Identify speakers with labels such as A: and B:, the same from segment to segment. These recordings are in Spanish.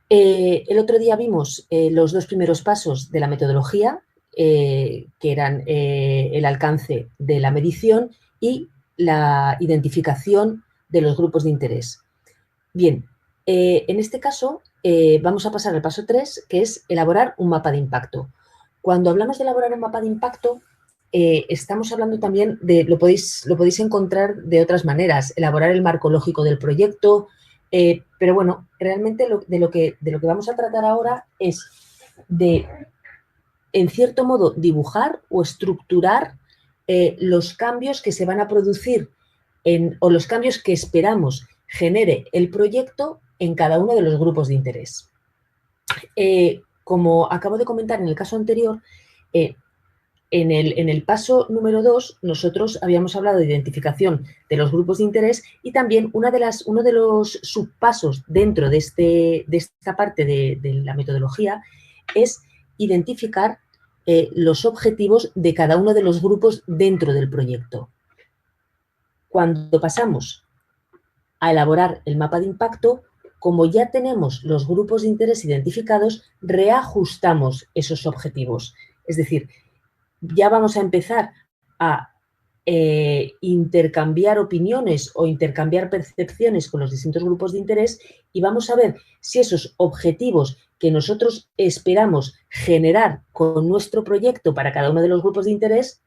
A: El otro día vimos los dos primeros pasos de la metodología, que eran el alcance de la medición y la identificación de los grupos de interés. Bien, en este caso vamos a pasar al paso 3, que es elaborar un mapa de impacto. Cuando hablamos de elaborar un mapa de impacto, estamos hablando también de, lo podéis encontrar de otras maneras, elaborar el marco lógico del proyecto, pero bueno, realmente de lo que vamos a tratar ahora es de, en cierto modo, dibujar o estructurar los cambios que se van a producir o los cambios que esperamos genere el proyecto en cada uno de los grupos de interés. Como acabo de comentar en el caso anterior, en el paso número 2, nosotros habíamos hablado de identificación de los grupos de interés y también uno de los subpasos dentro de esta parte de la metodología es identificar los objetivos de cada uno de los grupos dentro del proyecto. Cuando pasamos a elaborar el mapa de impacto, como ya tenemos los grupos de interés identificados, reajustamos esos objetivos. Es decir, ya vamos a empezar a intercambiar opiniones o intercambiar percepciones con los distintos grupos de interés y vamos a ver si esos objetivos que nosotros esperamos generar con nuestro proyecto para cada uno de los grupos de interés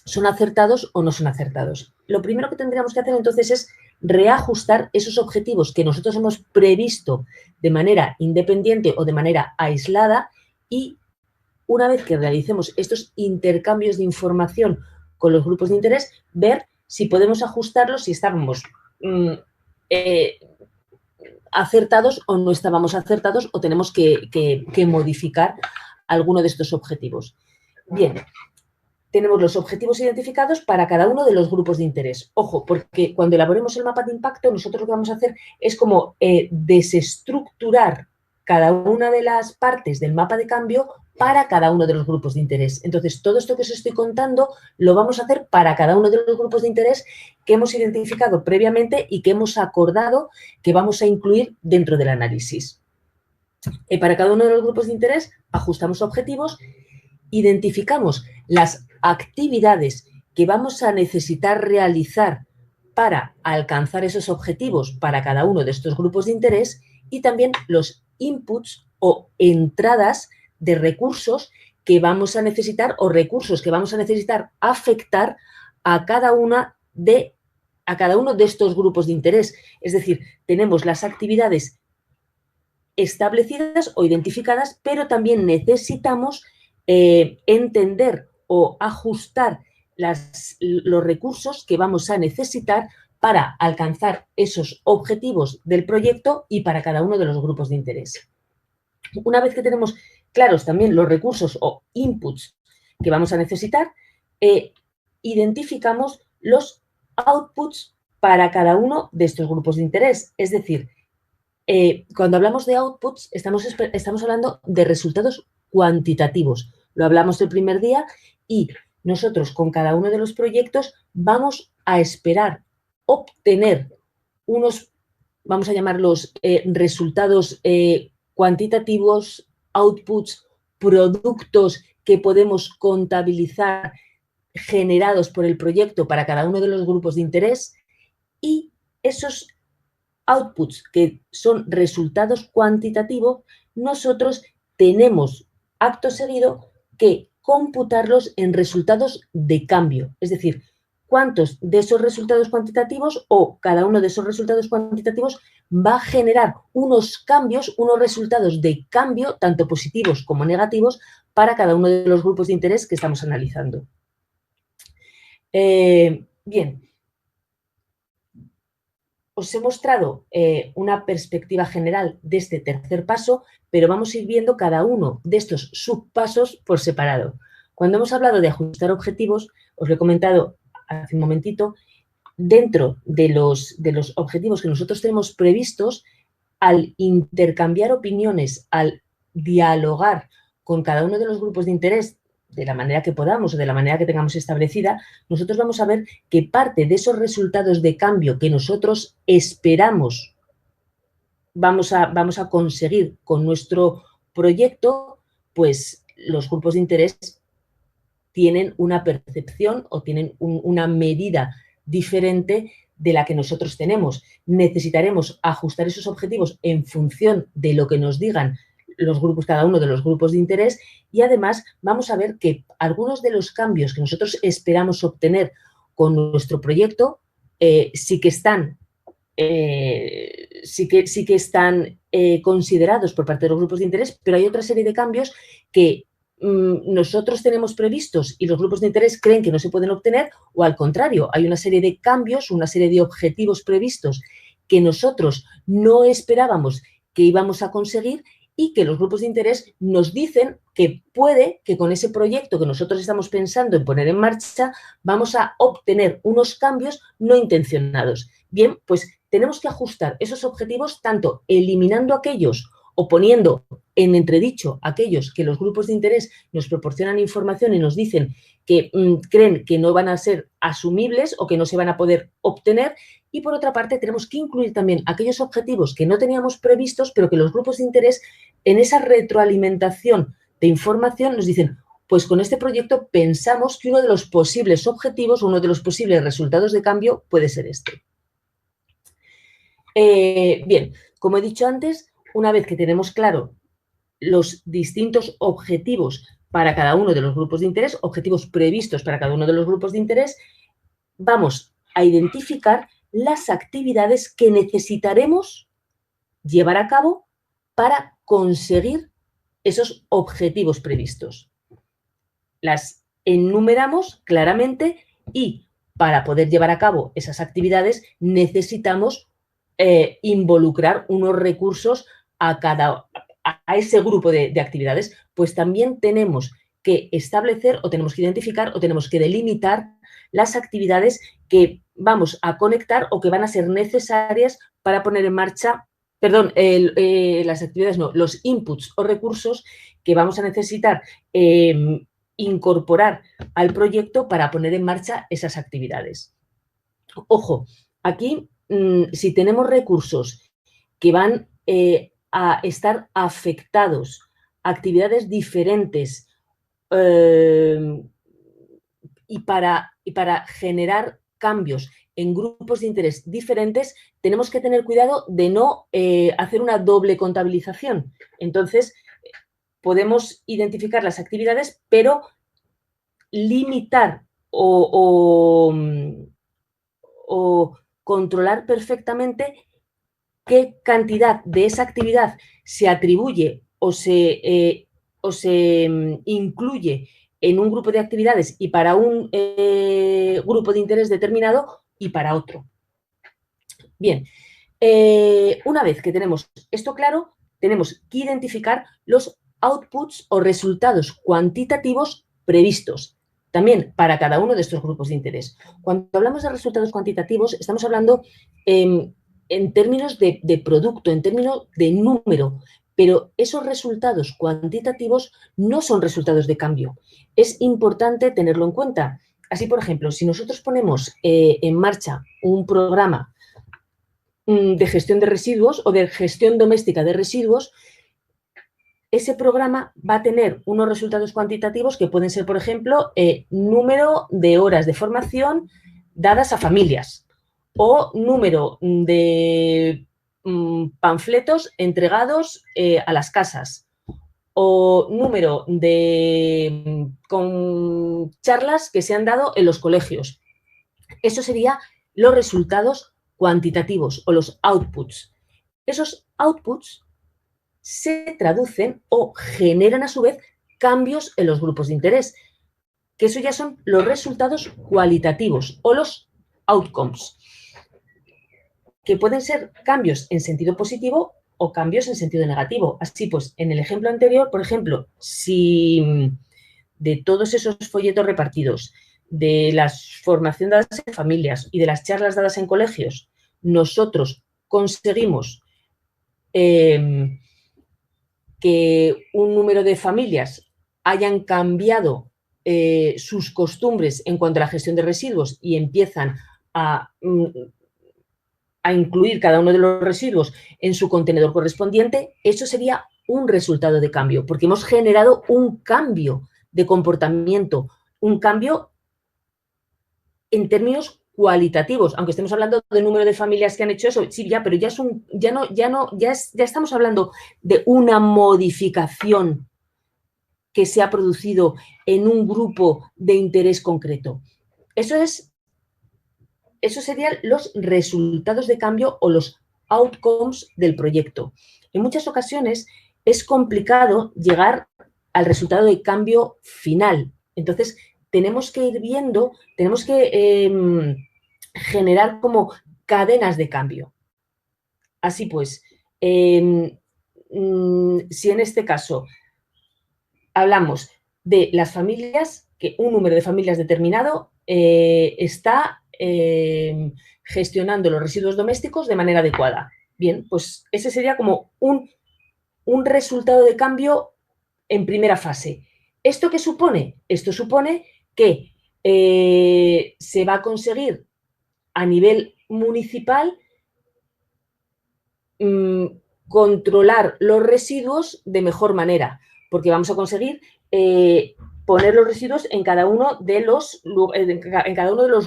A: son acertados o no son acertados. Lo primero que tendríamos que hacer entonces es reajustar esos objetivos que nosotros hemos previsto de manera independiente o de manera aislada y una vez que realicemos estos intercambios de información con los grupos de interés, ver si podemos ajustarlos, si estábamos acertados o no estábamos acertados o tenemos que modificar alguno de estos objetivos. Bien, tenemos los objetivos identificados para cada uno de los grupos de interés. Ojo, porque cuando elaboremos el mapa de impacto, nosotros lo que vamos a hacer es como desestructurar cada una de las partes del mapa de cambio para cada uno de los grupos de interés. Entonces, todo esto que os estoy contando lo vamos a hacer para cada uno de los grupos de interés que hemos identificado previamente y que hemos acordado que vamos a incluir dentro del análisis. Para cada uno de los grupos de interés ajustamos objetivos, identificamos las actividades que vamos a necesitar realizar para alcanzar esos objetivos para cada uno de estos grupos de interés y también los inputs o entradas de recursos que vamos a necesitar o recursos que vamos a necesitar afectar a cada uno de estos grupos de interés. Es decir, tenemos las actividades establecidas o identificadas, pero también necesitamos entender o ajustar los recursos que vamos a necesitar para alcanzar esos objetivos del proyecto y para cada uno de los grupos de interés. Una vez que tenemos claros también los recursos o inputs que vamos a necesitar, identificamos los outputs para cada uno de estos grupos de interés. Es decir, cuando hablamos de outputs, estamos hablando de resultados cuantitativos. Lo hablamos el primer día y nosotros con cada uno de los proyectos vamos a esperar obtener unos, vamos a llamarlos resultados cuantitativos, outputs, productos que podemos contabilizar generados por el proyecto para cada uno de los grupos de interés y esos outputs, que son resultados cuantitativos, nosotros tenemos acto seguido que computarlos en resultados de cambio. Es decir, cuántos de esos resultados cuantitativos o cada uno de esos resultados cuantitativos va a generar unos cambios, unos resultados de cambio, tanto positivos como negativos, para cada uno de los grupos de interés que estamos analizando. Bien. Os he mostrado una perspectiva general de este tercer paso, pero vamos a ir viendo cada uno de estos subpasos por separado. Cuando hemos hablado de ajustar objetivos, os lo he comentado hace un momentito, dentro de los objetivos que nosotros tenemos previstos, al intercambiar opiniones, al dialogar con cada uno de los grupos de interés de la manera que podamos o de la manera que tengamos establecida, nosotros vamos a ver que parte de esos resultados de cambio que nosotros esperamos vamos a conseguir con nuestro proyecto, pues los grupos de interés tienen una percepción o tienen una medida diferente de la que nosotros tenemos. Necesitaremos ajustar esos objetivos en función de lo que nos digan los grupos, cada uno de los grupos de interés, y además vamos a ver que algunos de los cambios que nosotros esperamos obtener con nuestro proyecto sí que están considerados por parte de los grupos de interés, pero hay otra serie de cambios que nosotros tenemos previstos y los grupos de interés creen que no se pueden obtener, o al contrario, hay una serie de cambios, una serie de objetivos previstos que nosotros no esperábamos que íbamos a conseguir y que los grupos de interés nos dicen que puede que con ese proyecto que nosotros estamos pensando en poner en marcha vamos a obtener unos cambios no intencionados. Bien, pues tenemos que ajustar esos objetivos tanto eliminando aquellos o poniendo en entredicho aquellos que los grupos de interés nos proporcionan información y nos dicen que creen que no van a ser asumibles o que no se van a poder obtener. Y por otra parte, tenemos que incluir también aquellos objetivos que no teníamos previstos, pero que los grupos de interés en esa retroalimentación de información nos dicen, pues con este proyecto pensamos que uno de los posibles objetivos, uno de los posibles resultados de cambio puede ser este. Bien, como he dicho antes, una vez que tenemos claro los distintos objetivos para cada uno de los grupos de interés, objetivos previstos para cada uno de los grupos de interés, vamos a identificar las actividades que necesitaremos llevar a cabo para conseguir esos objetivos previstos. Las enumeramos claramente y para poder llevar a cabo esas actividades necesitamos involucrar unos recursos a ese grupo de actividades. Pues también tenemos que establecer o tenemos que identificar o tenemos que delimitar las actividades que vamos a conectar o que van a ser necesarias para poner en marcha, perdón, las actividades no, los inputs o recursos que vamos a necesitar incorporar al proyecto para poner en marcha esas actividades. Ojo, aquí si tenemos recursos que van a estar afectados a actividades diferentes y para generar cambios en grupos de interés diferentes, tenemos que tener cuidado de no hacer una doble contabilización. Entonces, podemos identificar las actividades, pero limitar o controlar perfectamente qué cantidad de esa actividad se atribuye o se incluye en un grupo de actividades y para un grupo de interés determinado y para otro. Bien, una vez que tenemos esto claro, tenemos que identificar los outputs o resultados cuantitativos previstos, también para cada uno de estos grupos de interés. Cuando hablamos de resultados cuantitativos, estamos hablando en términos de producto, en términos de número, pero esos resultados cuantitativos no son resultados de cambio. Es importante tenerlo en cuenta. Así, por ejemplo, si nosotros ponemos en marcha un programa de gestión de residuos o de gestión doméstica de residuos, ese programa va a tener unos resultados cuantitativos que pueden ser, por ejemplo, número de horas de formación dadas a familias o número de panfletos entregados a las casas o número de con charlas que se han dado en los colegios. Eso serían los resultados cuantitativos o los outputs. Esos outputs se traducen o generan a su vez cambios en los grupos de interés, que eso ya son los resultados cualitativos o los outcomes, que pueden ser cambios en sentido positivo o cambios en sentido negativo. Así pues, en el ejemplo anterior, por ejemplo, si de todos esos folletos repartidos, de la formación dadas en familias y de las charlas dadas en colegios, nosotros conseguimos que un número de familias hayan cambiado sus costumbres en cuanto a la gestión de residuos y empiezan a a incluir cada uno de los residuos en su contenedor correspondiente, eso sería un resultado de cambio, porque hemos generado un cambio de comportamiento, un cambio en términos cualitativos, aunque estemos hablando del número de familias que han hecho eso, sí, ya, pero ya estamos hablando de una modificación que se ha producido en un grupo de interés concreto. Esos serían los resultados de cambio o los outcomes del proyecto. En muchas ocasiones es complicado llegar al resultado de cambio final. Entonces, tenemos que ir viendo, tenemos que generar como cadenas de cambio. Así pues, si en este caso hablamos de las familias, que un número de familias determinado está gestionando los residuos domésticos de manera adecuada. Bien, pues ese sería como un resultado de cambio en primera fase. ¿Esto qué supone? Esto supone que se va a conseguir a nivel municipal controlar los residuos de mejor manera, porque vamos a conseguir poner los residuos en cada uno de los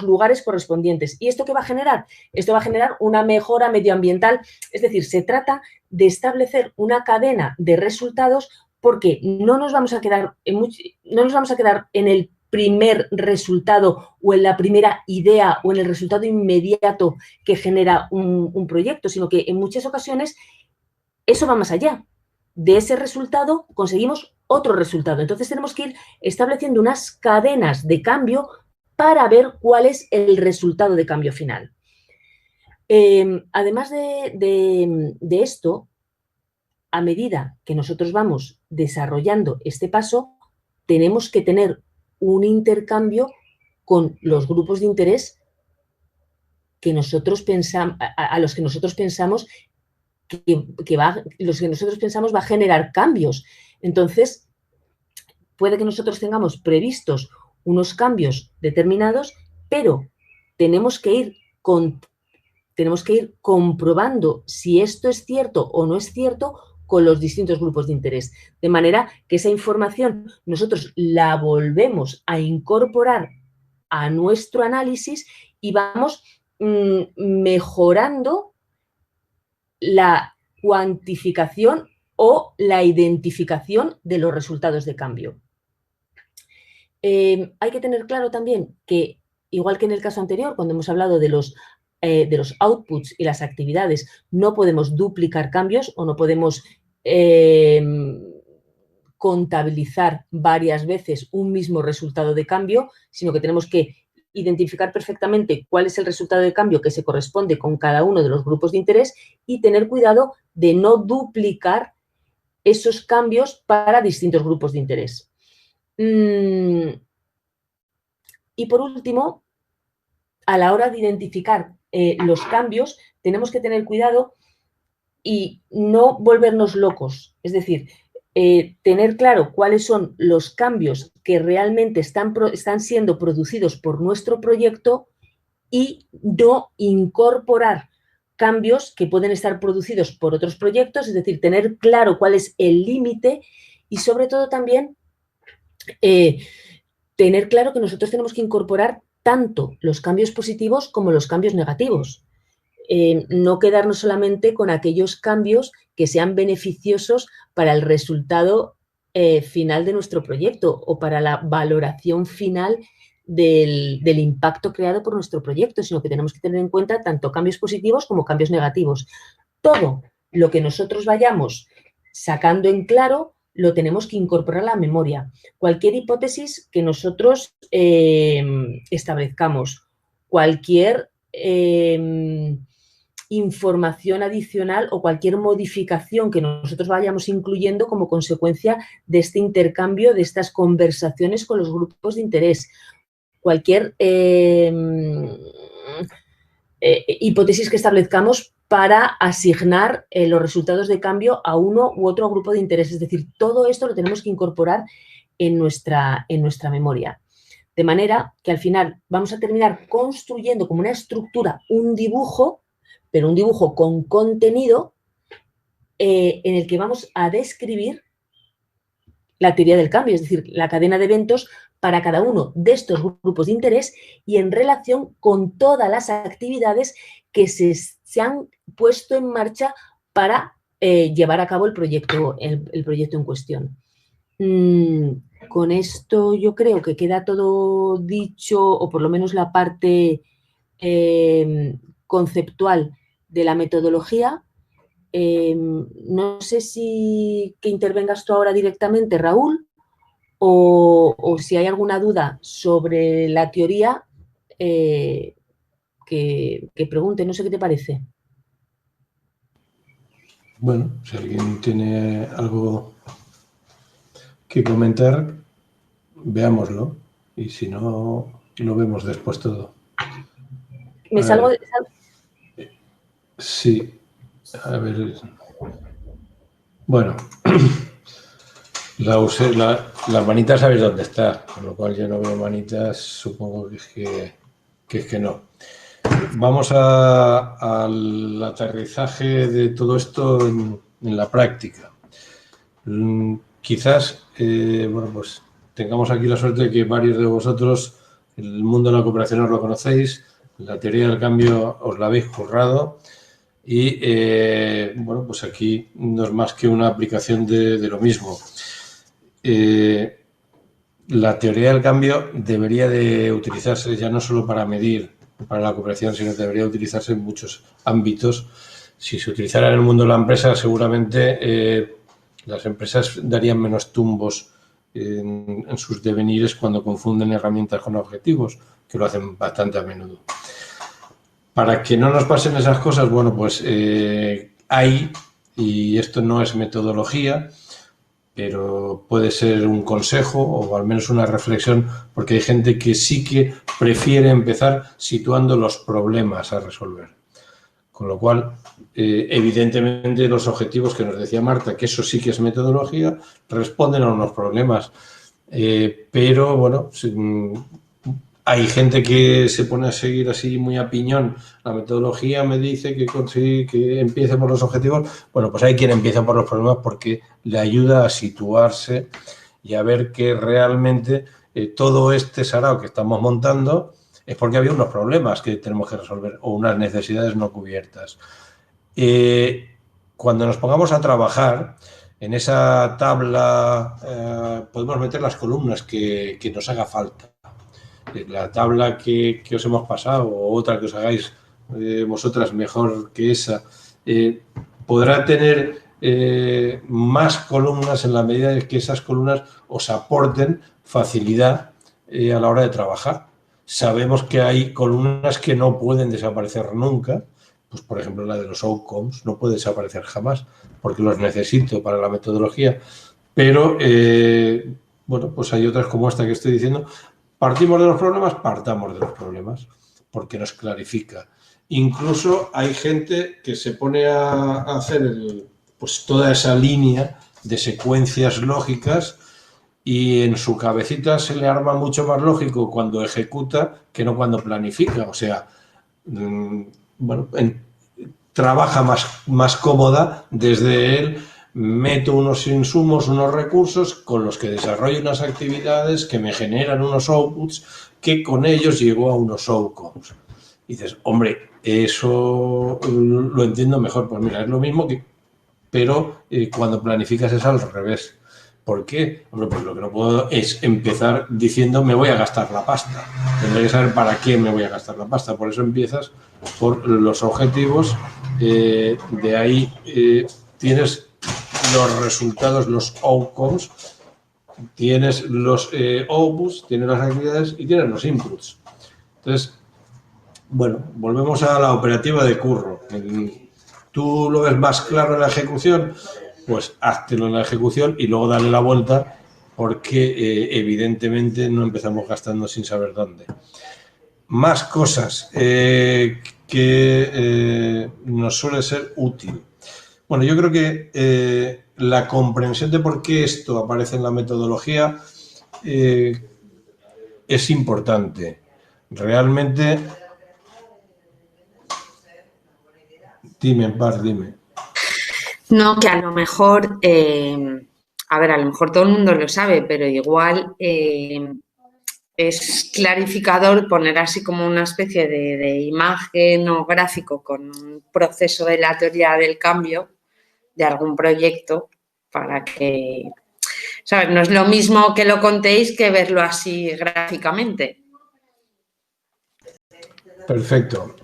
A: lugares correspondientes. ¿Y esto qué va a generar? Esto va a generar una mejora medioambiental, es decir, se trata de establecer una cadena de resultados porque no nos vamos a quedar en el primer resultado o en la primera idea o en el resultado inmediato que genera un proyecto, sino que en muchas ocasiones eso va más allá. De ese resultado conseguimos otro resultado. Entonces tenemos que ir estableciendo unas cadenas de cambio para ver cuál es el resultado de cambio final. Además de esto, a medida que nosotros vamos desarrollando este paso, tenemos que tener un intercambio con los grupos de interés que nosotros pensamos, a los que nosotros pensamos va a generar cambios. Entonces, puede que nosotros tengamos previstos unos cambios determinados, pero tenemos que ir comprobando si esto es cierto o no es cierto con los distintos grupos de interés. De manera que esa información nosotros la volvemos a incorporar a nuestro análisis y vamos mejorando la cuantificación o la identificación de los resultados de cambio. Hay que tener claro también que, igual que en el caso anterior, cuando hemos hablado de los outputs y las actividades, no podemos duplicar cambios o no podemos contabilizar varias veces un mismo resultado de cambio, sino que tenemos que identificar perfectamente cuál es el resultado de cambio que se corresponde con cada uno de los grupos de interés y tener cuidado de no duplicar esos cambios para distintos grupos de interés. Y por último, a la hora de identificar los cambios, tenemos que tener cuidado y no volvernos locos. Es decir, tener claro cuáles son los cambios que realmente están siendo producidos por nuestro proyecto y no incorporar cambios que pueden estar producidos por otros proyectos, es decir, tener claro cuál es el límite y sobre todo también tener claro que nosotros tenemos que incorporar tanto los cambios positivos como los cambios negativos. No quedarnos solamente con aquellos cambios que sean beneficiosos para el resultado final de nuestro proyecto o para la valoración final del impacto creado por nuestro proyecto, sino que tenemos que tener en cuenta tanto cambios positivos como cambios negativos. Todo lo que nosotros vayamos sacando en claro lo tenemos que incorporar a la memoria. Cualquier hipótesis que nosotros establezcamos, cualquier información adicional o cualquier modificación que nosotros vayamos incluyendo como consecuencia de este intercambio, de estas conversaciones con los grupos de interés. Cualquier hipótesis que establezcamos para asignar los resultados de cambio a uno u otro grupo de interés. Es decir, todo esto lo tenemos que incorporar en nuestra memoria. De manera que al final vamos a terminar construyendo como una estructura, un dibujo pero un dibujo con contenido en el que vamos a describir la teoría del cambio, es decir, la cadena de eventos para cada uno de estos grupos de interés y en relación con todas las actividades que se han puesto en marcha para llevar a cabo el proyecto en cuestión. Con esto yo creo que queda todo dicho, o por lo menos la parte conceptual de la metodología. No sé si que intervengas tú ahora directamente, Raúl, o si hay alguna duda sobre la teoría, que pregunte, no sé qué te parece.
B: Bueno, si alguien tiene algo que comentar, veámoslo. Y si no, lo vemos después todo.
A: ¿Me salgo de...?
B: Sí. A ver. Bueno. Las manitas sabéis dónde está, con lo cual yo no veo manitas, supongo que es que no. Vamos al aterrizaje de todo esto en la práctica. Quizás, bueno, pues tengamos aquí la suerte de que varios de vosotros el mundo de la cooperación os lo conocéis, la teoría del cambio os la habéis currado y, bueno, pues aquí no es más que una aplicación de lo mismo. La teoría del cambio debería de utilizarse ya no solo para medir para la cooperación, sino que debería utilizarse en muchos ámbitos. Si se utilizara en el mundo de la empresa, seguramente las empresas darían menos tumbos en sus devenires cuando confunden herramientas con objetivos, que lo hacen bastante a menudo. Para que no nos pasen esas cosas, bueno, pues hay, y esto no es metodología, pero puede ser un consejo o al menos una reflexión, porque hay gente que sí que prefiere empezar situando los problemas a resolver. Con lo cual, evidentemente, los objetivos que nos decía Marta, que eso sí que es metodología, responden a unos problemas. Pero, bueno, hay gente que se pone a seguir así muy a piñón. La metodología me dice que empiece por los objetivos. Bueno, pues hay quien empieza por los problemas porque le ayuda a situarse y a ver que realmente todo este sarao que estamos montando es porque había unos problemas que tenemos que resolver o unas necesidades no cubiertas. Cuando nos pongamos a trabajar, en esa tabla podemos meter las columnas que nos haga falta. La tabla que os hemos pasado o otra que os hagáis vosotras mejor que esa, podrá tener más columnas en la medida de que esas columnas os aporten facilidad a la hora de trabajar. Sabemos que hay columnas que no pueden desaparecer nunca, pues por ejemplo la de los outcomes no puede desaparecer jamás porque los necesito para la metodología, pero bueno, pues hay otras como esta que estoy diciendo. Partimos de los problemas, partamos de los problemas, porque nos clarifica. Incluso hay gente que se pone a hacer pues toda esa línea de secuencias lógicas y en su cabecita se le arma mucho más lógico cuando ejecuta que no cuando planifica. O sea, bueno, trabaja más cómoda desde él. Meto unos insumos, unos recursos con los que desarrollo unas actividades que me generan unos outputs que con ellos llego a unos outcomes. Y dices, hombre, eso lo entiendo mejor. Pues mira, es lo mismo que... Pero cuando planificas es al revés. ¿Por qué? Hombre, pues lo que no puedo es empezar diciendo me voy a gastar la pasta. Tendré que saber para qué me voy a gastar la pasta. Por eso empiezas por los objetivos. De ahí tienes los resultados, los outcomes, tienes los outputs, tienes las actividades y tienes los inputs. Entonces, bueno, volvemos a la operativa de curro. ¿Tú lo ves más claro en la ejecución? Pues háztelo en la ejecución y luego dale la vuelta porque evidentemente no empezamos gastando sin saber dónde. Más cosas que nos suele ser útil. Bueno, yo creo que la comprensión de por qué esto aparece en la metodología es importante. Realmente Dime, Ampar, dime.
C: No, que a lo mejor, a ver, a lo mejor todo el mundo lo sabe, pero igual es clarificador poner así como una especie de imagen o gráfico con un proceso de la teoría del cambio de algún proyecto para que, ¿sabes? No es lo mismo que lo contéis que verlo así gráficamente.
B: Perfecto.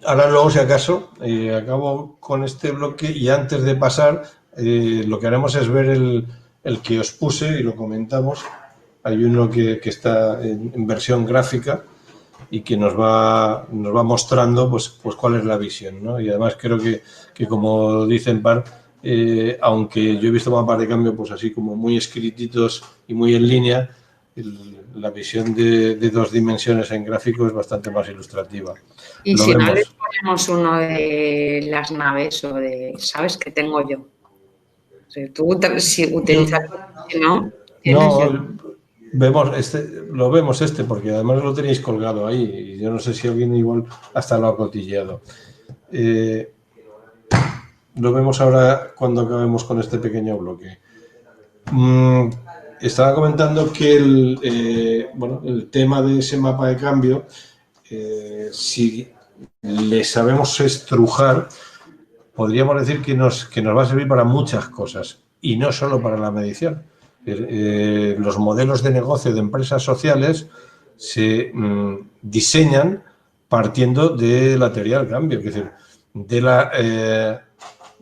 B: Ahora luego, si acaso, acabo con este bloque y antes de pasar, lo que haremos es ver el que os puse y lo comentamos. Hay uno que está en versión gráfica y que nos va mostrando pues cuál es la visión, ¿no? Y además creo que como dicen Par, aunque yo he visto mapas de cambio pues así como muy escrititos y muy en línea, la visión de 2 dimensiones en gráfico es bastante más ilustrativa.
C: Y
B: Lo
C: si
B: vemos.
C: no, les ponemos uno de las naves o de, ¿sabes? Que tengo yo. O sea, tú si utilizas, si no, tienes yo.
B: Vemos lo vemos porque además lo tenéis colgado ahí y yo no sé si alguien igual hasta lo ha cotilleado. Lo vemos ahora cuando acabemos con este pequeño bloque. Estaba comentando que el tema de ese mapa de cambio, si le sabemos estrujar, podríamos decir que nos va a servir para muchas cosas y no solo para la medición. Los modelos de negocio de empresas sociales se diseñan partiendo de la teoría del cambio, es decir, de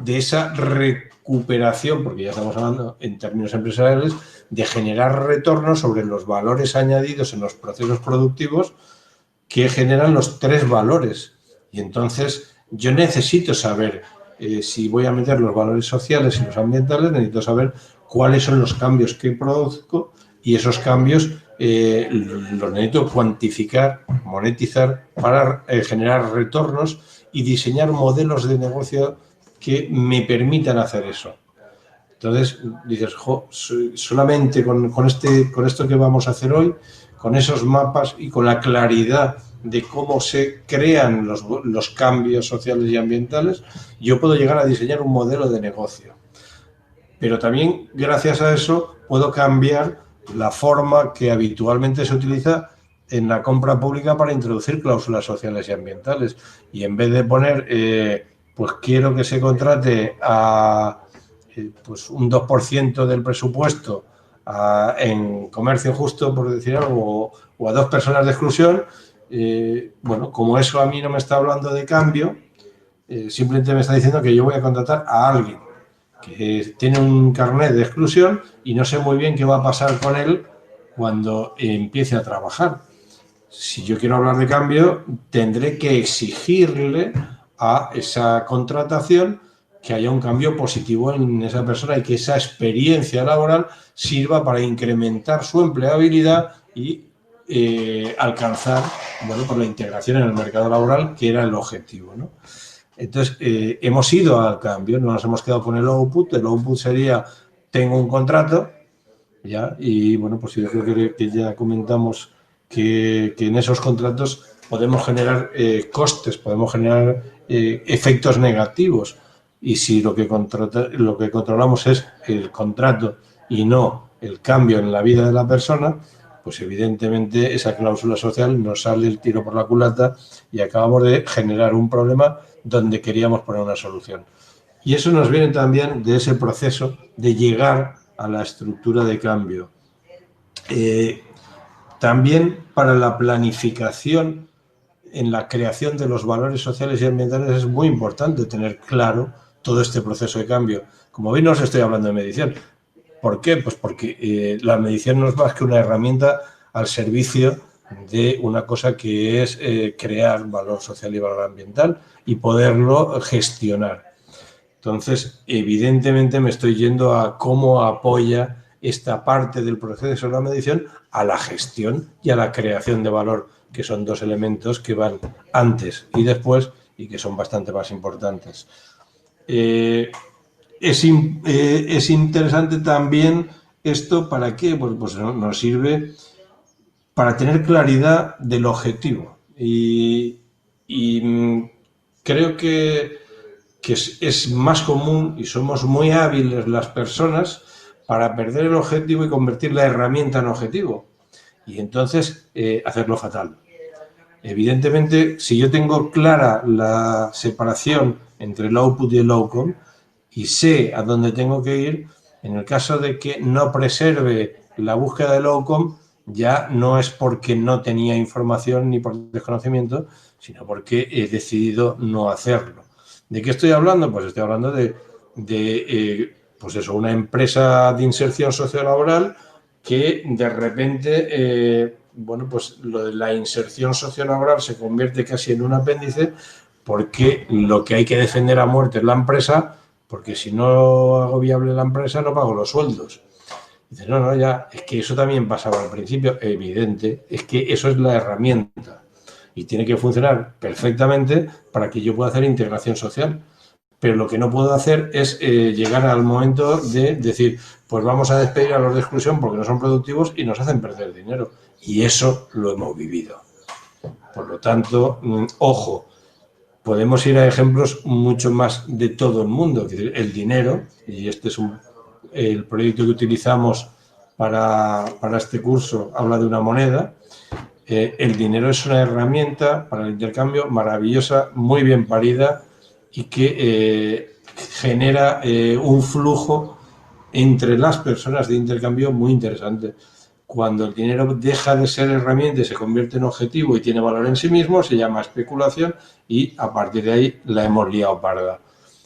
B: esa recuperación, porque ya estamos hablando en términos empresariales, de generar retornos sobre los valores añadidos en los procesos productivos que generan los 3 valores. Y entonces yo necesito saber si voy a meter los valores sociales y los ambientales, necesito saber cuáles son los cambios que produzco y esos cambios los necesito cuantificar, monetizar para generar retornos y diseñar modelos de negocio que me permitan hacer eso. Entonces dices, solamente con esto que vamos a hacer hoy, con esos mapas y con la claridad de cómo se crean los cambios sociales y ambientales, yo puedo llegar a diseñar un modelo de negocio. Pero también, gracias a eso, puedo cambiar la forma que habitualmente se utiliza en la compra pública para introducir cláusulas sociales y ambientales. Y en vez de poner, pues quiero que se contrate a pues un 2% del presupuesto en comercio justo, por decir algo, o a 2 personas de exclusión, como eso a mí no me está hablando de cambio, simplemente me está diciendo que yo voy a contratar a alguien que tiene un carnet de exclusión y no sé muy bien qué va a pasar con él cuando empiece a trabajar. Si yo quiero hablar de cambio, tendré que exigirle a esa contratación que haya un cambio positivo en esa persona y que esa experiencia laboral sirva para incrementar su empleabilidad y alcanzar por la integración en el mercado laboral, que era el objetivo, ¿no? Entonces, hemos ido al cambio, no nos hemos quedado con el output. El output sería, tengo un contrato, ¿ya? Y pues yo creo que ya comentamos que en esos contratos podemos generar costes, podemos generar efectos negativos. Y si lo que controlamos es el contrato y no el cambio en la vida de la persona, pues evidentemente esa cláusula social nos sale el tiro por la culata y acabamos de generar un problema donde queríamos poner una solución. Y eso nos viene también de ese proceso de llegar a la estructura de cambio. También para la planificación en la creación de los valores sociales y ambientales es muy importante tener claro todo este proceso de cambio. Como veis, no os estoy hablando de medición. ¿Por qué? Pues porque la medición no es más que una herramienta al servicio de una cosa que es crear valor social y valor ambiental y poderlo gestionar. Entonces, evidentemente me estoy yendo a cómo apoya esta parte del proceso de la medición a la gestión y a la creación de valor, que son 2 elementos que van antes y después y que son bastante más importantes. Es interesante también esto, ¿para qué? Pues nos sirve para tener claridad del objetivo y creo que es más común y somos muy hábiles las personas para perder el objetivo y convertir la herramienta en objetivo. Y entonces hacerlo fatal. Evidentemente, si yo tengo clara la separación entre el output y el outcome y sé a dónde tengo que ir, en el caso de que no preserve la búsqueda del outcome, ya no es porque no tenía información ni por desconocimiento, sino porque he decidido no hacerlo. ¿De qué estoy hablando? Pues estoy hablando de pues eso, una empresa de inserción sociolaboral que de repente, bueno, pues lo de la inserción sociolaboral se convierte casi en un apéndice porque lo que hay que defender a muerte es la empresa, porque si no hago viable la empresa no pago los sueldos. Dices, no, ya, es que eso también pasaba al principio, evidente, es que eso es la herramienta y tiene que funcionar perfectamente para que yo pueda hacer integración social. Pero lo que no puedo hacer es llegar al momento de decir, pues vamos a despedir a los de exclusión porque no son productivos y nos hacen perder dinero. Y eso lo hemos vivido. Por lo tanto, ojo, podemos ir a ejemplos mucho más de todo el mundo. Es decir, el dinero, y este es el proyecto que utilizamos para este curso, habla de una moneda. El dinero es una herramienta para el intercambio maravillosa, muy bien parida, y que genera un flujo entre las personas de intercambio muy interesante. Cuando el dinero deja de ser herramienta y se convierte en objetivo y tiene valor en sí mismo, se llama especulación y a partir de ahí la hemos liado parda.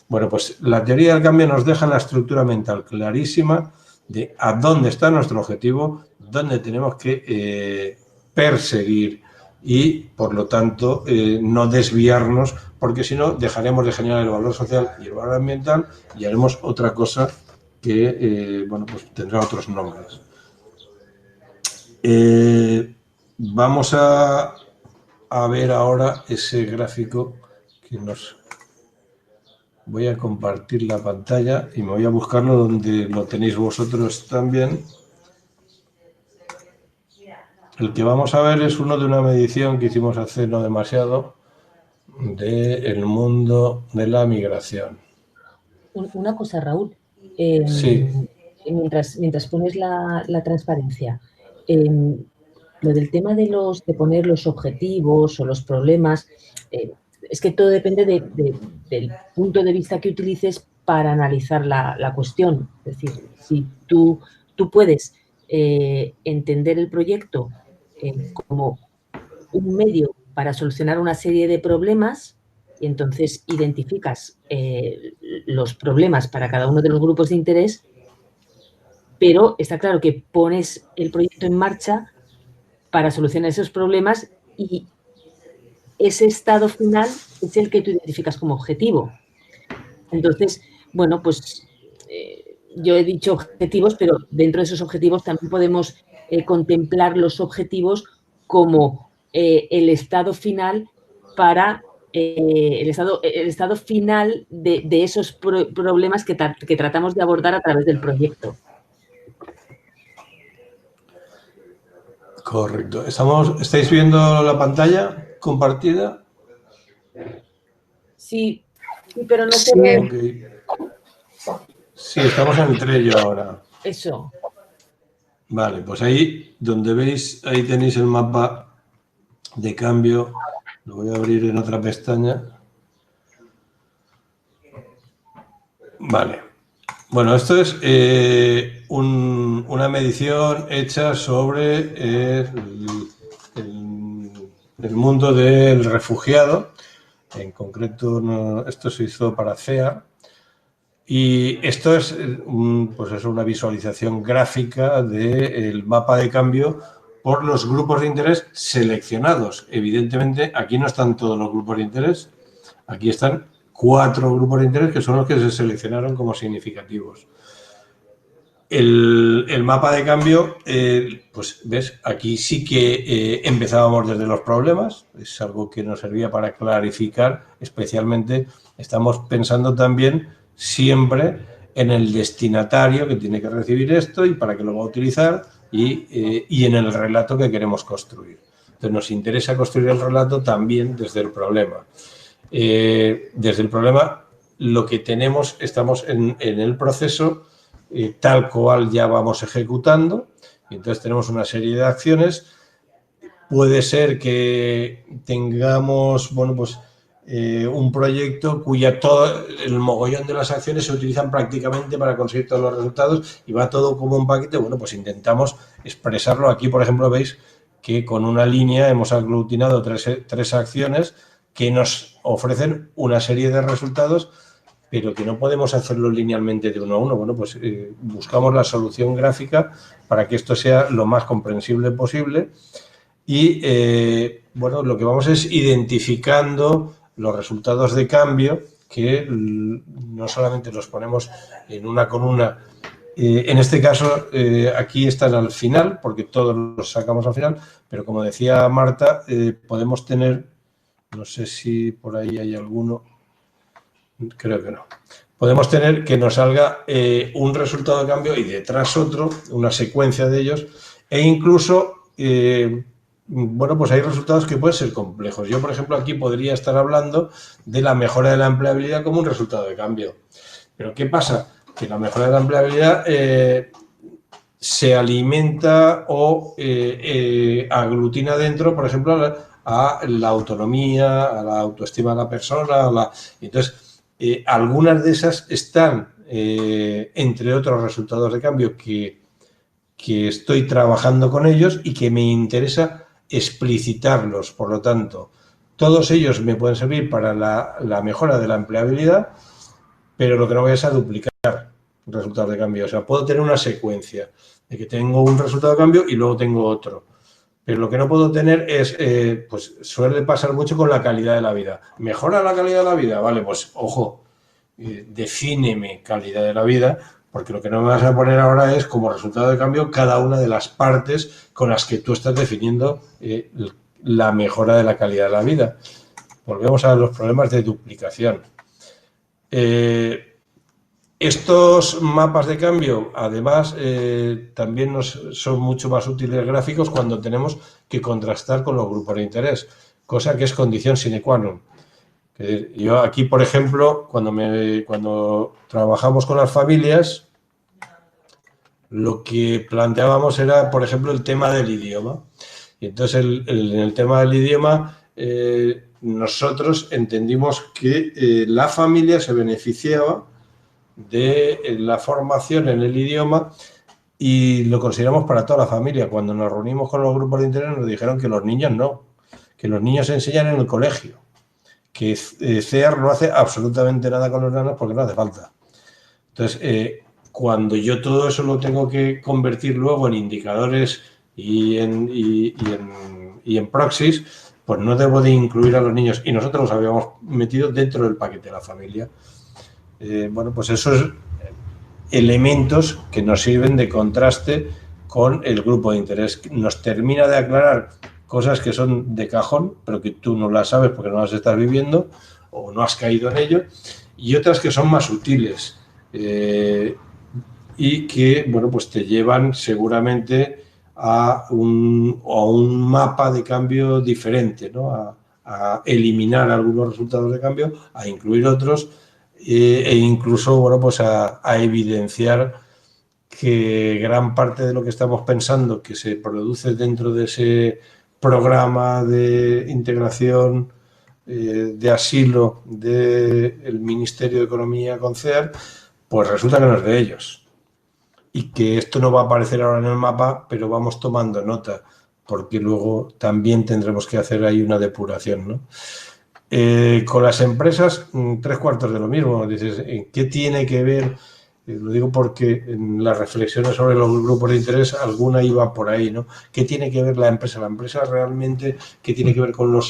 B: Bueno, pues la teoría del cambio nos deja la estructura mental clarísima de a dónde está nuestro objetivo, dónde tenemos que perseguir y, por lo tanto, no desviarnos, porque si no, dejaremos de generar el valor social y el valor ambiental y haremos otra cosa que, bueno, pues tendrá otros nombres. Vamos a ver ahora ese gráfico que nos... Voy a compartir la pantalla y me voy a buscarlo donde lo tenéis vosotros también. El que vamos a ver es uno de una medición que hicimos hace no demasiado del mundo de la migración.
A: Una cosa, Raúl.
B: Sí.
A: Mientras pones la transparencia, lo del tema de poner los objetivos o los problemas, es que todo depende del punto de vista que utilices para analizar la cuestión. Es decir, si tú puedes entender el proyecto como un medio para solucionar una serie de problemas y entonces identificas los problemas para cada uno de los grupos de interés, pero está claro que pones el proyecto en marcha para solucionar esos problemas y ese estado final es el que tú identificas como objetivo. Entonces, bueno, pues yo he dicho objetivos, pero dentro de esos objetivos también podemos contemplar los objetivos como el estado final para el estado final de esos problemas que tratamos de abordar a través del proyecto.
B: Correcto. ¿Estáis viendo la pantalla compartida?
A: Sí, pero no sé.
B: Okay. Sí, estamos entre ello ahora.
A: Eso.
B: Vale, pues ahí donde veis, ahí tenéis el mapa de cambio. Lo voy a abrir en otra pestaña. Vale. Bueno, esto es una medición hecha sobre el mundo del refugiado. En concreto, esto se hizo para CEA. Y esto es, pues eso, una visualización gráfica del mapa de cambio por los grupos de interés seleccionados. Evidentemente, aquí no están todos los grupos de interés. Aquí están 4 grupos de interés que son los que se seleccionaron como significativos. El mapa de cambio, pues ves, aquí sí que empezábamos desde los problemas, es algo que nos servía para clarificar, especialmente estamos pensando también siempre en el destinatario que tiene que recibir esto y para qué lo va a utilizar y en el relato que queremos construir. Entonces nos interesa construir el relato también desde el problema. desde el problema, lo que tenemos, estamos en el proceso tal cual ya vamos ejecutando, y entonces tenemos una serie de acciones. Puede ser que tengamos, bueno, pues un proyecto cuya todo el mogollón de las acciones se utilizan prácticamente para conseguir todos los resultados y va todo como un paquete. Bueno, pues intentamos expresarlo. Aquí, por ejemplo, veis que con una línea hemos aglutinado tres acciones que nos ofrecen una serie de resultados, pero que no podemos hacerlo linealmente de uno a uno. Bueno, pues buscamos la solución gráfica para que esto sea lo más comprensible posible. Y, bueno, lo que vamos es identificando los resultados de cambio, que no solamente los ponemos en una columna, en este caso aquí están al final, porque todos los sacamos al final, pero como decía Marta, podemos tener, no sé si por ahí hay alguno, creo que no, podemos tener que nos salga un resultado de cambio y detrás otro, una secuencia de ellos, e incluso... bueno, pues hay resultados que pueden ser complejos. Yo, por ejemplo, aquí podría estar hablando de la mejora de la empleabilidad como un resultado de cambio. Pero ¿qué pasa? Que la mejora de la empleabilidad se alimenta o aglutina dentro, por ejemplo, a la autonomía, a la autoestima de la persona. Entonces, algunas de esas están, entre otros resultados de cambio, que estoy trabajando con ellos y que me interesa explicitarlos. Por lo tanto, todos ellos me pueden servir para la mejora de la empleabilidad, pero lo que no voy a es a duplicar resultados de cambio. O sea, puedo tener una secuencia de que tengo un resultado de cambio y luego tengo otro. Pero lo que no puedo tener es, pues suele pasar mucho con la calidad de la vida. ¿Mejora la calidad de la vida? Vale, pues ojo, defíneme calidad de la vida, porque lo que no me vas a poner ahora es como resultado de cambio cada una de las partes con las que tú estás definiendo la mejora de la calidad de la vida. Volvemos a los problemas de duplicación. Estos mapas de cambio, además, también son mucho más útiles gráficos cuando tenemos que contrastar con los grupos de interés, cosa que es condición sine qua non. Yo aquí, por ejemplo, cuando trabajamos con las familias, lo que planteábamos era, por ejemplo, el tema del idioma. Y entonces, en el tema del idioma, nosotros entendimos que la familia se beneficiaba de la formación en el idioma y lo consideramos para toda la familia. Cuando nos reunimos con los grupos de interés nos dijeron que los niños no, que los niños se enseñan en el colegio, que CEAR no hace absolutamente nada con los nanos porque no hace falta. Entonces, cuando yo todo eso lo tengo que convertir luego en indicadores y en proxies, pues no debo de incluir a los niños. Y nosotros los habíamos metido dentro del paquete de la familia. Bueno, pues esos elementos que nos sirven de contraste con el grupo de interés. Nos termina de aclarar cosas que son de cajón, pero que tú no las sabes porque no las estás viviendo o no has caído en ello, y otras que son más sutiles y que, bueno, pues te llevan seguramente a un mapa de cambio diferente, ¿no? A eliminar algunos resultados de cambio, a incluir otros e incluso, bueno, pues a evidenciar que gran parte de lo que estamos pensando que se produce dentro de ese programa de integración de asilo del Ministerio de Economía con CEAR, pues resulta que no es de ellos. Y que esto no va a aparecer ahora en el mapa, pero vamos tomando nota, porque luego también tendremos que hacer ahí una depuración, ¿no? Con las empresas, 3/4 de lo mismo. Dices, ¿qué tiene que ver? Lo digo porque en las reflexiones sobre los grupos de interés alguna iba por ahí, ¿no? ¿Qué tiene que ver la empresa? La empresa realmente, ¿qué tiene que ver con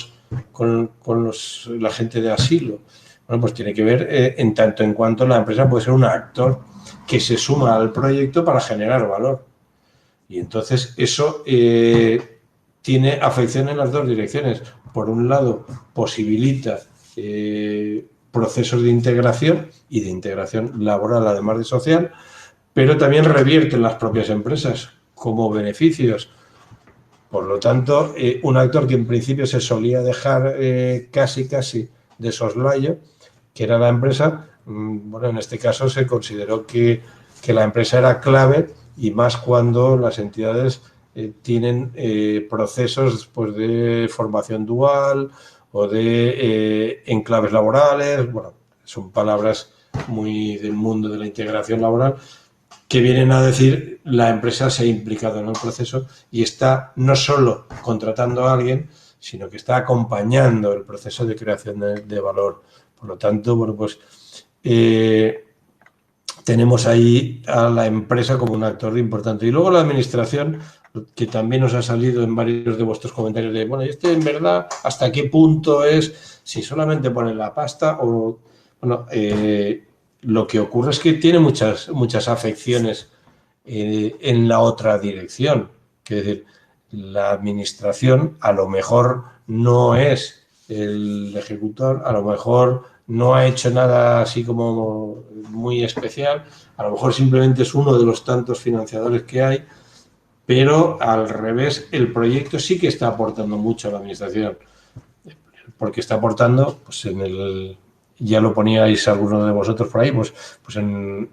B: la gente de asilo? Bueno, pues tiene que ver en tanto en cuanto la empresa puede ser un actor que se suma al proyecto para generar valor. Y entonces eso tiene afección en las dos direcciones. Por un lado, posibilita procesos de integración y de integración laboral, además de social, pero también revierte en las propias empresas como beneficios. Por lo tanto, un actor que en principio se solía dejar casi de soslayo, que era la empresa. Bueno, en este caso se consideró que la empresa era clave, y más cuando las entidades tienen procesos pues, de formación dual o de enclaves laborales. Bueno, son palabras muy del mundo de la integración laboral, que vienen a decir la empresa se ha implicado en el proceso y está no solo contratando a alguien, sino que está acompañando el proceso de creación de valor. Por lo tanto, bueno, pues tenemos ahí a la empresa como un actor importante. Y luego la administración, que también nos ha salido en varios de vuestros comentarios de, bueno, ¿y en verdad hasta qué punto es si solamente ponen la pasta o...? Bueno, lo que ocurre es que tiene muchas afecciones en la otra dirección. Es decir, la administración a lo mejor no es el ejecutor, a lo mejor no ha hecho nada así como muy especial, a lo mejor simplemente es uno de los tantos financiadores que hay, pero al revés, el proyecto sí que está aportando mucho a la administración, porque está aportando pues en el... Ya lo poníais algunos de vosotros por ahí, pues en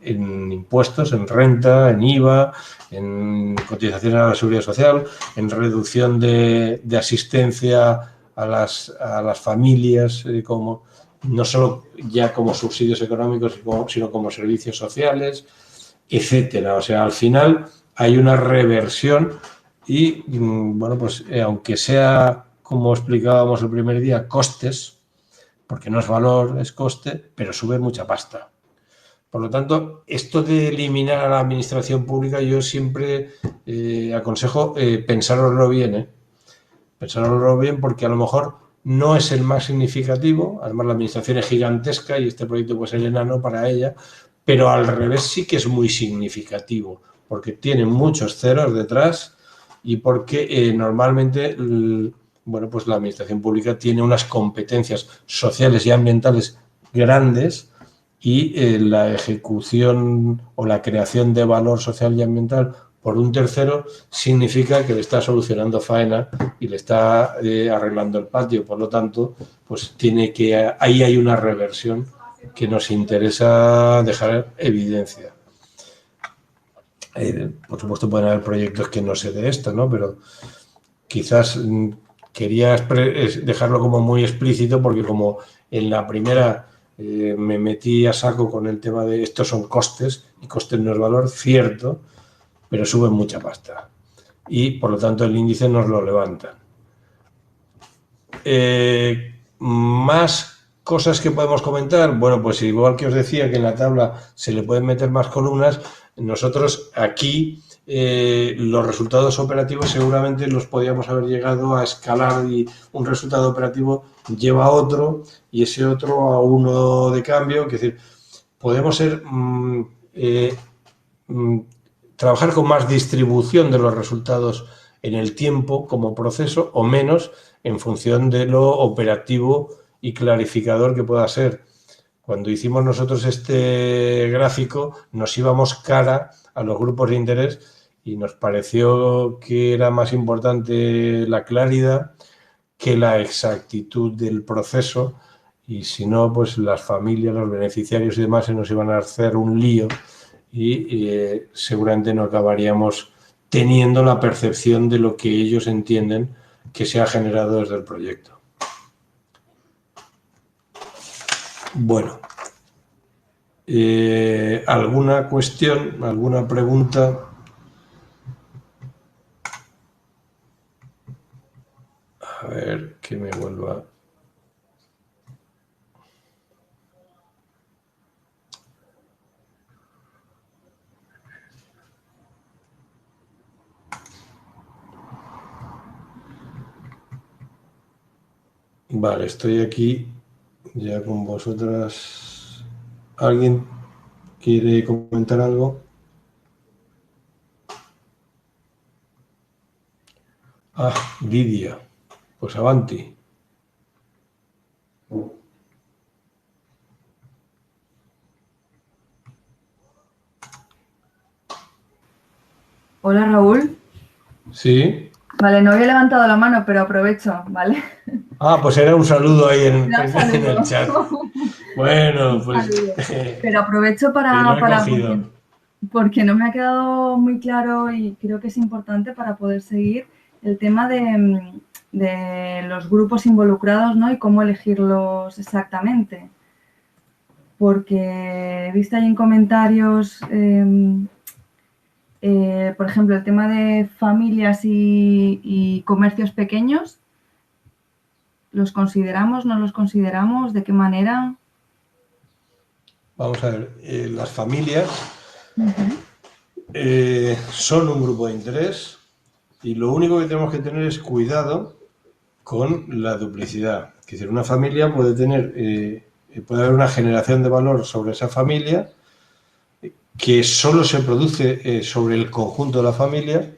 B: impuestos, en renta, en IVA, en cotizaciones a la seguridad social, en reducción de asistencia a las familias, como no solo ya como subsidios económicos, sino como servicios sociales, etcétera. O sea, al final hay una reversión y, bueno, pues aunque sea, como explicábamos el primer día, costes, porque no es valor, es coste, pero sube mucha pasta. Por lo tanto, esto de eliminar a la administración pública, yo siempre aconsejo pensároslo bien, pensároslo bien, porque a lo mejor no es el más significativo, además la administración es gigantesca y este proyecto puede ser enano para ella, pero al revés sí que es muy significativo, porque tiene muchos ceros detrás y porque normalmente... Bueno, pues la administración pública tiene unas competencias sociales y ambientales grandes y la ejecución o la creación de valor social y ambiental por un tercero significa que le está solucionando faena y le está arreglando el patio. Por lo tanto, pues ahí hay una reversión que nos interesa dejar evidencia. Por supuesto pueden haber proyectos que no se de esto, ¿no? Pero quizás... Quería dejarlo como muy explícito porque como en la primera me metí a saco con el tema de estos son costes y costes no es valor, cierto, pero suben mucha pasta y por lo tanto el índice nos lo levanta. Más cosas que podemos comentar, bueno, pues igual que os decía que en la tabla se le pueden meter más columnas, nosotros aquí los resultados operativos seguramente los podíamos haber llegado a escalar y un resultado operativo lleva a otro y ese otro a uno de cambio, es decir, podemos trabajar con más distribución de los resultados en el tiempo como proceso o menos en función de lo operativo y clarificador que pueda ser. Cuando hicimos nosotros este gráfico nos íbamos cara a los grupos de interés y nos pareció que era más importante la claridad que la exactitud del proceso y si no, pues las familias, los beneficiarios y demás se nos iban a hacer un lío y seguramente no acabaríamos teniendo la percepción de lo que ellos entienden que se ha generado desde el proyecto. Bueno, ¿alguna cuestión, alguna pregunta? A ver, que me vuelva... Vale, estoy aquí ya con vosotras. ¿Alguien quiere comentar algo? Ah, Lidia. Pues avanti.
D: Hola, Raúl.
B: Sí.
D: Vale, no había levantado la mano, pero aprovecho, ¿vale?
B: Ah, pues era un saludo ahí
D: Era un saludo.
B: en el chat. Bueno, pues...
D: Pero aprovecho
B: que lo he cogido.
D: porque no me ha quedado muy claro y creo que es importante para poder seguir el tema de los grupos involucrados, ¿no? Y cómo elegirlos exactamente. Porque he visto ahí en comentarios, por ejemplo, el tema de familias y comercios pequeños. ¿Los consideramos, no los consideramos? ¿De qué manera?
B: Vamos a ver, las familias son un grupo de interés y lo único que tenemos que tener es cuidado con la duplicidad. Es decir, una familia puede tener, puede haber una generación de valor sobre esa familia que solo se produce sobre el conjunto de la familia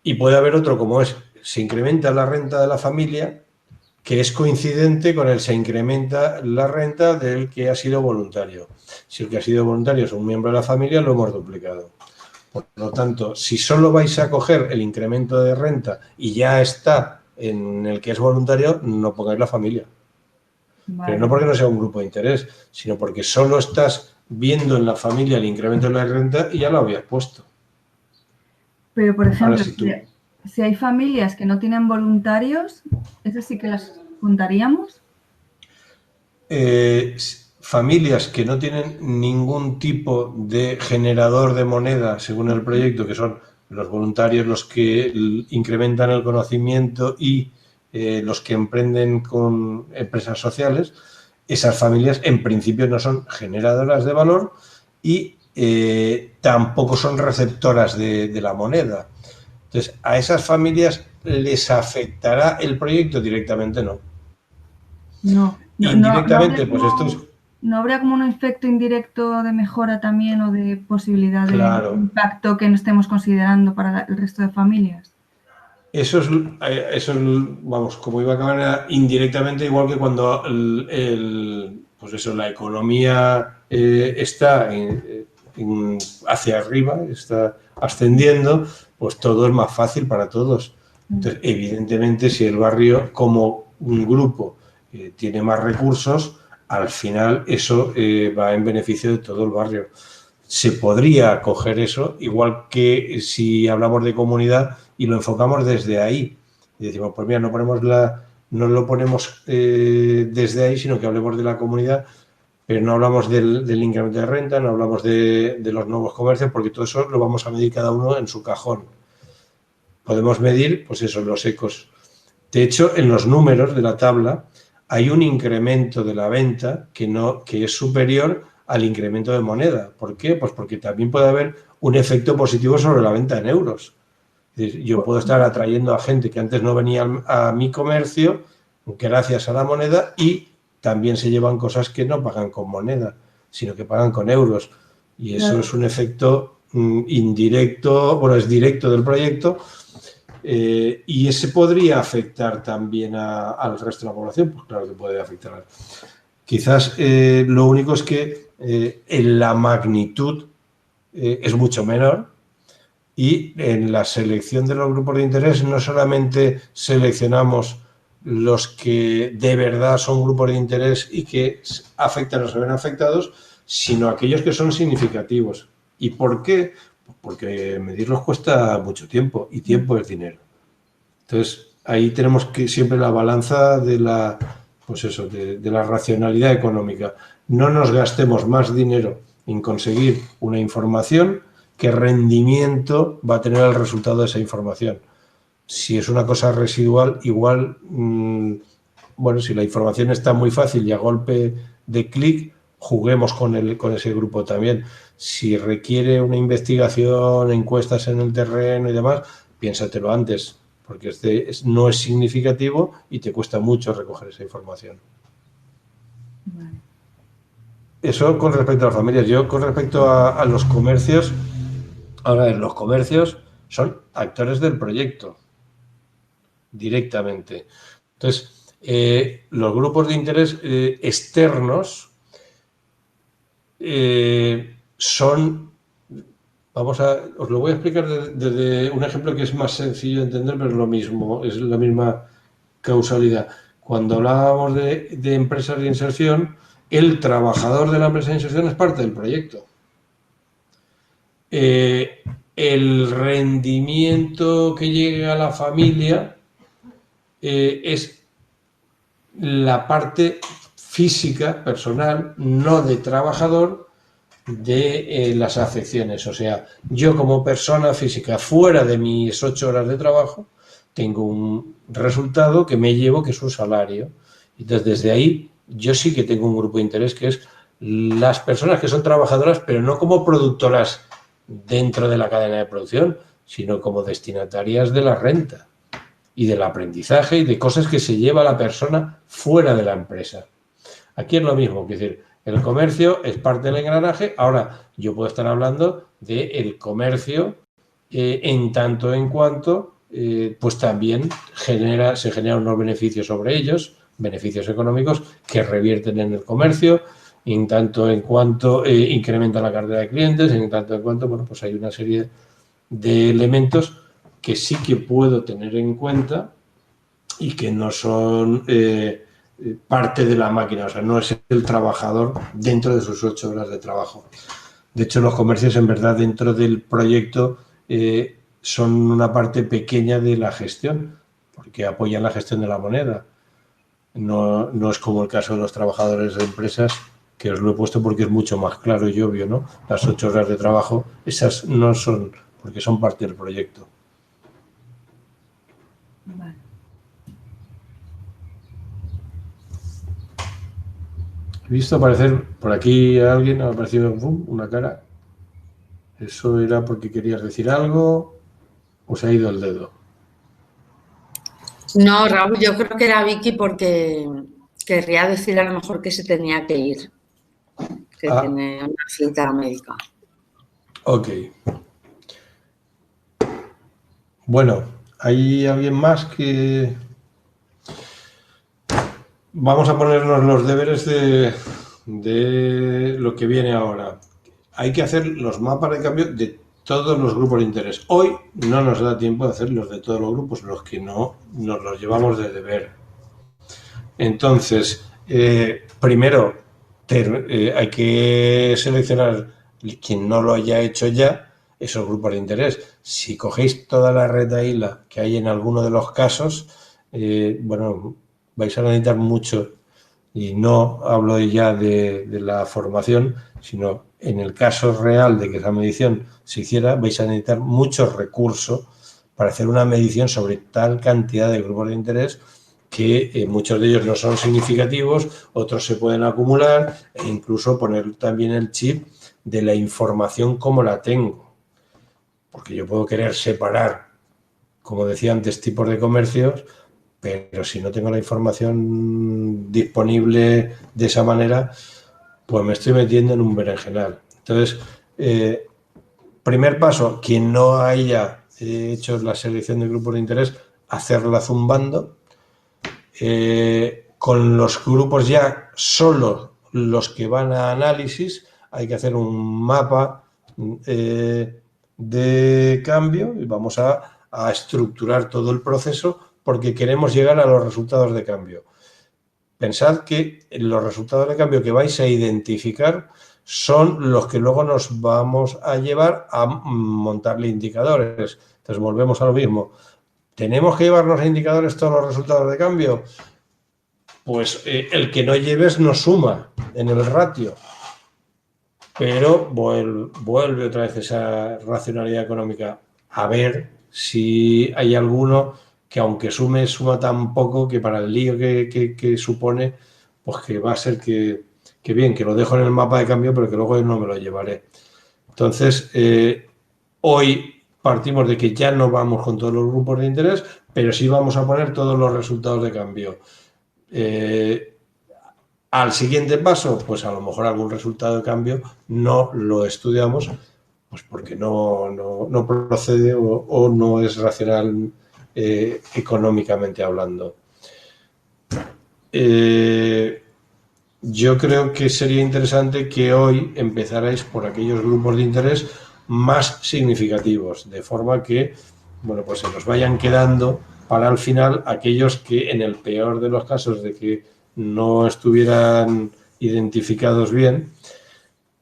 B: y puede haber otro como es, se incrementa la renta de la familia que es coincidente con el se incrementa la renta del que ha sido voluntario. Si el que ha sido voluntario es un miembro de la familia, lo hemos duplicado. Por lo tanto, si solo vais a coger el incremento de renta y ya está en el que es voluntario, no pongáis la familia.
D: Vale.
B: Pero no porque no sea un grupo de interés, sino porque solo estás viendo en la familia el incremento de la renta y ya lo habías puesto.
D: Pero, por ejemplo,
B: Ahora,
D: si hay familias que no tienen voluntarios, ¿eso sí que las juntaríamos?
B: Familias que no tienen ningún tipo de generador de moneda según el proyecto, que son los voluntarios los que incrementan el conocimiento y los que emprenden con empresas sociales, esas familias en principio no son generadoras de valor y tampoco son receptoras de la moneda. Entonces, ¿a esas familias les afectará el proyecto? Directamente no.
D: No.
B: Indirectamente, pues esto es...
D: ¿No habría como un efecto indirecto de mejora también o de posibilidad de impacto que no estemos considerando para el resto de familias?
B: Eso es, vamos, como iba a acabar indirectamente, igual que cuando pues eso, la economía está hacia arriba, está ascendiendo, pues todo es más fácil para todos. Entonces, evidentemente, si el barrio como un grupo tiene más recursos, al final eso va en beneficio de todo el barrio. Se podría coger eso, igual que si hablamos de comunidad y lo enfocamos desde ahí. Y decimos, pues mira, no lo ponemos desde ahí, sino que hablemos de la comunidad, pero no hablamos del incremento de renta, no hablamos de los nuevos comercios, porque todo eso lo vamos a medir cada uno en su cajón. Podemos medir, pues eso, los ecos. De hecho, en los números de la tabla hay un incremento de la venta que es superior al incremento de moneda. ¿Por qué? Pues porque también puede haber un efecto positivo sobre la venta en euros. Es decir, yo puedo estar atrayendo a gente que antes no venía a mi comercio gracias a la moneda y también se llevan cosas que no pagan con moneda, sino que pagan con euros. Y eso es un efecto indirecto, bueno, es directo del proyecto. Y ese podría afectar también al resto de la población, pues claro que puede afectar. Quizás lo único es que en la magnitud es mucho menor y en la selección de los grupos de interés no solamente seleccionamos los que de verdad son grupos de interés y que afectan o se ven afectados, sino aquellos que son significativos. ¿Y por qué? Porque medirlos cuesta mucho tiempo y tiempo es dinero. Entonces, ahí tenemos que siempre la balanza de la, pues eso, de la racionalidad económica. No nos gastemos más dinero en conseguir una información que rendimiento va a tener el resultado de esa información. Si es una cosa residual, igual, bueno, si la información está muy fácil y a golpe de clic, juguemos con ese grupo también. Si requiere una investigación, encuestas en el terreno y demás, piénsatelo antes, porque no es significativo y te cuesta mucho recoger esa información.
D: Vale.
B: Eso con respecto a las familias. Yo con respecto a los comercios, ahora los comercios son actores del proyecto, directamente. Entonces, los grupos de interés externos son... os lo voy a explicar desde un ejemplo que es más sencillo de entender, pero es lo mismo, es la misma causalidad. cuando hablábamos de empresas de inserción, el trabajador de la empresa de inserción es parte del proyecto. El rendimiento que llegue a la familia es la parte física, personal, no de trabajador, de las afecciones. O sea, yo como persona física, fuera de mis 8 horas de trabajo, tengo un resultado que me llevo, que es un salario. Entonces, desde ahí, yo sí que tengo un grupo de interés, que es las personas que son trabajadoras, pero no como productoras dentro de la cadena de producción, sino como destinatarias de la renta y del aprendizaje y de cosas que se lleva la persona fuera de la empresa. Aquí es lo mismo, es decir, el comercio es parte del engranaje. Ahora, yo puedo estar hablando del comercio en tanto en cuanto pues también se generan unos beneficios sobre ellos, beneficios económicos que revierten en el comercio, en tanto en cuanto incrementa la cartera de clientes, en tanto en cuanto, bueno, pues hay una serie de elementos que sí que puedo tener en cuenta y que no son parte de la máquina, o sea, no es el trabajador dentro de sus 8 horas de trabajo. De hecho, los comercios, en verdad, dentro del proyecto son una parte pequeña de la gestión, porque apoyan la gestión de la moneda. No es como el caso de los trabajadores de empresas, que os lo he puesto porque es mucho más claro y obvio, ¿no? Las 8 horas de trabajo, esas no son, porque son parte del proyecto.
D: Vale.
B: He visto aparecer por aquí a alguien, ha aparecido una cara. ¿Eso era porque querías decir algo o se ha ido el dedo?
C: No, Raúl, yo creo que era Vicky porque querría decir a lo mejor que se tenía que ir, que tiene una cita médica.
B: Ok. Bueno, ¿hay alguien más que...? Vamos a ponernos los deberes de lo que viene ahora. Hay que hacer los mapas de cambio de todos los grupos de interés. Hoy no nos da tiempo de hacer los de todos los grupos, los que no nos los llevamos de deber. Entonces, primero hay que seleccionar quien no lo haya hecho ya, esos grupos de interés. Si cogéis toda la retahíla que hay en alguno de los casos, bueno, vais a necesitar mucho, y no hablo ya de la formación, sino en el caso real de que esa medición se hiciera, vais a necesitar muchos recursos para hacer una medición sobre tal cantidad de grupos de interés que muchos de ellos no son significativos, otros se pueden acumular e incluso poner también el chip de la información como la tengo. Porque yo puedo querer separar, como decía antes, tipos de comercios, pero si no tengo la información disponible de esa manera, pues me estoy metiendo en un berenjenal. Entonces, primer paso, quien no haya hecho la selección de grupos de interés, hacerla zumbando. Con los grupos ya solo los que van a análisis, hay que hacer un mapa de cambio y vamos a estructurar todo el proceso porque queremos llegar a los resultados de cambio. Pensad que los resultados de cambio que vais a identificar son los que luego nos vamos a llevar a montarle indicadores. Entonces volvemos a lo mismo. ¿Tenemos que llevarnos a indicadores todos los resultados de cambio? Pues el que no lleves no suma en el ratio. Pero vuelve otra vez esa racionalidad económica. A ver si hay alguno que aunque suma tan poco que para el lío que supone, pues que va a ser que bien, que lo dejo en el mapa de cambio, pero que luego no me lo llevaré. Entonces, hoy partimos de que ya no vamos con todos los grupos de interés, pero sí vamos a poner todos los resultados de cambio. Al siguiente paso, pues a lo mejor algún resultado de cambio no lo estudiamos, pues porque no procede o no es racional económicamente hablando. Yo creo que sería interesante que hoy empezarais por aquellos grupos de interés más significativos, de forma que, bueno, pues se nos vayan quedando para al final aquellos que en el peor de los casos de que no estuvieran identificados bien,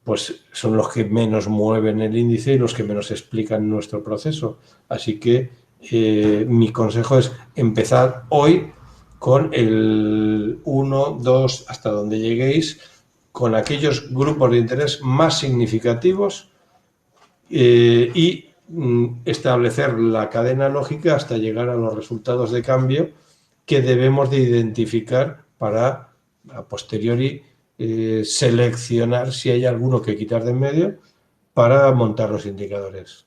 B: pues son los que menos mueven el índice y los que menos explican nuestro proceso. Así que mi consejo es empezar hoy con el 1, 2, hasta donde lleguéis, con aquellos grupos de interés más significativos y establecer la cadena lógica hasta llegar a los resultados de cambio que debemos de identificar para a posteriori seleccionar si hay alguno que quitar de en medio para montar los indicadores.